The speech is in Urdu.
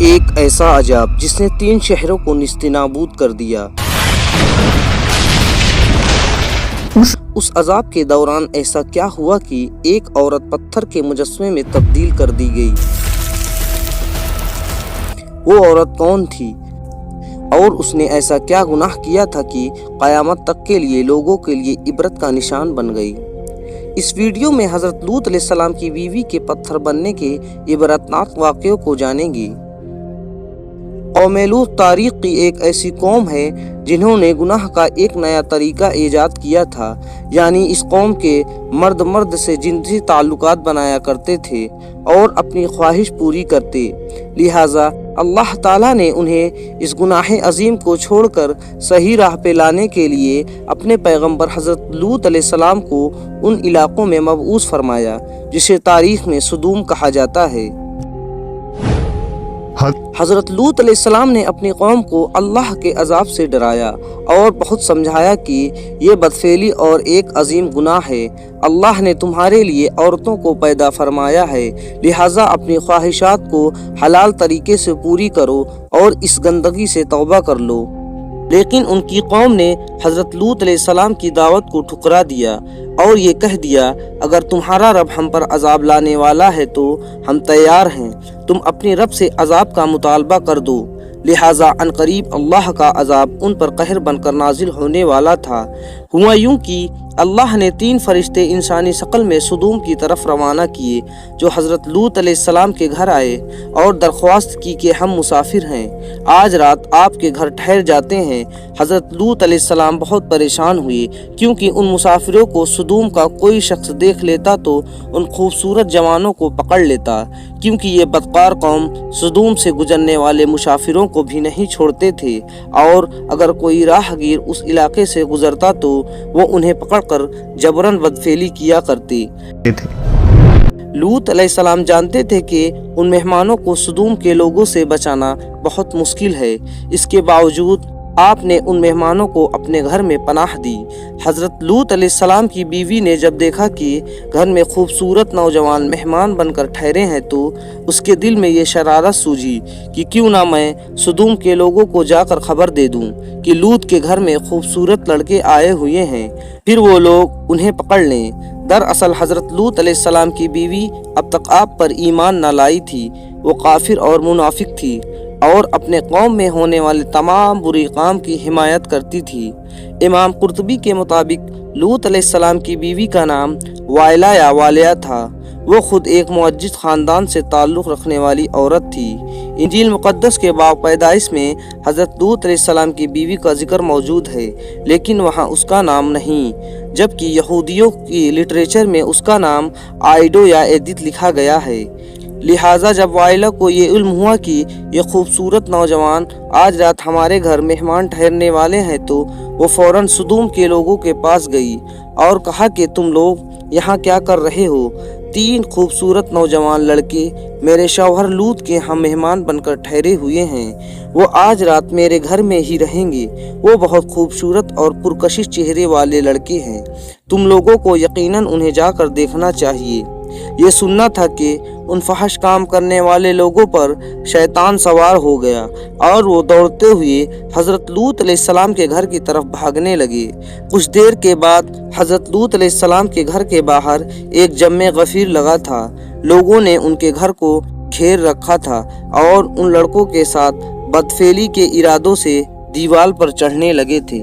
ایک ایسا عذاب جس نے 3 شہروں کو نیست نابود کر دیا۔ اس عذاب کے دوران ایسا کیا ہوا کہ ایک عورت پتھر کے مجسمے میں تبدیل کر دی گئی؟ وہ عورت کون تھی اور اس نے ایسا کیا گناہ کیا تھا کہ قیامت تک کے لیے لوگوں کے لیے عبرت کا نشان بن گئی؟ اس ویڈیو میں حضرت لوط علیہ السلام کی بیوی کے پتھر بننے کے عبرتناک واقعوں کو جانیں گے۔ قوم لوط تاریخ کی ایک ایسی قوم ہے جنہوں نے گناہ کا ایک نیا طریقہ ایجاد کیا تھا، یعنی اس قوم کے مرد سے جنسی تعلقات بنایا کرتے تھے اور اپنی خواہش پوری کرتے، لہٰذا اللہ تعالیٰ نے انہیں اس گناہ عظیم کو چھوڑ کر صحیح راہ پہ لانے کے لیے اپنے پیغمبر حضرت لوط علیہ السلام کو ان علاقوں میں مبعوث فرمایا جسے تاریخ میں سدوم کہا جاتا ہے۔ حضرت لوط علیہ السلام نے اپنی قوم کو اللہ کے عذاب سے ڈرایا اور بہت سمجھایا کہ یہ بدفعلی اور ایک عظیم گناہ ہے۔ اللہ نے تمہارے لیے عورتوں کو پیدا فرمایا ہے، لہٰذا اپنی خواہشات کو حلال طریقے سے پوری کرو اور اس گندگی سے توبہ کر لو۔ لیکن ان کی قوم نے حضرت لوط علیہ السلام کی دعوت کو ٹھکرا دیا اور یہ کہہ دیا، اگر تمہارا رب ہم پر عذاب لانے والا ہے تو ہم تیار ہیں، تم اپنے رب سے عذاب کا مطالبہ کر دو۔ لہٰذا عنقریب اللہ کا عذاب ان پر قہر بن کر نازل ہونے والا تھا۔ ہوا یوں کہ اللہ نے 3 فرشتے انسانی شکل میں سدوم کی طرف روانہ کیے، جو حضرت لوط علیہ السلام کے گھر آئے اور درخواست کی کہ ہم مسافر ہیں، آج رات آپ کے گھر ٹھہر جاتے ہیں۔ حضرت لوط علیہ السلام بہت پریشان ہوئے، کیونکہ ان مسافروں کو سدوم کا کوئی شخص دیکھ لیتا تو ان خوبصورت جوانوں کو پکڑ لیتا، کیونکہ یہ بدکار قوم سدوم سے گزرنے والے مسافروں کو بھی نہیں چھوڑتے تھے، اور اگر کوئی راہ گیر اس علاقے سے گزرتا تو وہ انہیں پکڑ کر جبراً بدفعلی کیا کرتے تھے۔ لوط علیہ السلام جانتے تھے کہ ان مہمانوں کو سدوم کے لوگوں سے بچانا بہت مشکل ہے، اس کے باوجود آپ نے ان مہمانوں کو اپنے گھر میں پناہ دی۔ حضرت لوط علیہ السلام کی بیوی نے جب دیکھا کہ گھر میں خوبصورت نوجوان مہمان بن کر ٹھہرے ہیں تو اس کے دل میں یہ شرارت سوجی کہ کیوں نہ میں سدوم کے لوگوں کو جا کر خبر دے دوں کہ لوط کے گھر میں خوبصورت لڑکے آئے ہوئے ہیں، پھر وہ لوگ انہیں پکڑ لیں۔ دراصل حضرت لوط علیہ السلام کی بیوی اب تک آپ پر ایمان نہ لائی تھی، وہ کافر اور منافق تھی اور اپنے قوم میں ہونے والے تمام بری کام کی حمایت کرتی تھی۔ امام قرطبی کے مطابق لوط علیہ السلام کی بیوی کا نام وائلہ یا والیہ تھا، وہ خود ایک معزز خاندان سے تعلق رکھنے والی عورت تھی۔ انجیل مقدس کے باب پیدائش میں حضرت لوط علیہ السلام کی بیوی کا ذکر موجود ہے، لیکن وہاں اس کا نام نہیں، جبکہ یہودیوں کی لٹریچر میں اس کا نام آئیڈو یا ایدت لکھا گیا ہے۔ لہٰذا جب وائلہ کو یہ علم ہوا کہ یہ خوبصورت نوجوان آج رات ہمارے گھر مہمان ٹھہرنے والے ہیں تو وہ فوراً سدوم کے لوگوں کے پاس گئی اور کہا کہ تم لوگ یہاں کیا کر رہے ہو؟ 3 خوبصورت نوجوان لڑکے میرے شوہر لوط کے ہم مہمان بن کر ٹھہرے ہوئے ہیں، وہ آج رات میرے گھر میں ہی رہیں گے، وہ بہت خوبصورت اور پرکشش چہرے والے لڑکے ہیں، تم لوگوں کو یقیناً انہیں جا کر دیکھنا چاہیے۔ یہ سننا تھا کہ ان فحش کام کرنے والے لوگوں پر شیطان سوار ہو گیا اور وہ دوڑتے ہوئے حضرت لوط علیہ السلام کے گھر کی طرف بھاگنے لگے۔ کچھ دیر کے بعد حضرت لوط علیہ السلام کے گھر کے باہر ایک جمع غفیر لگا تھا، لوگوں نے ان کے گھر کو گھیر رکھا تھا اور ان لڑکوں کے ساتھ بدفعلی کے ارادوں سے دیوار پر چڑھنے لگے تھے۔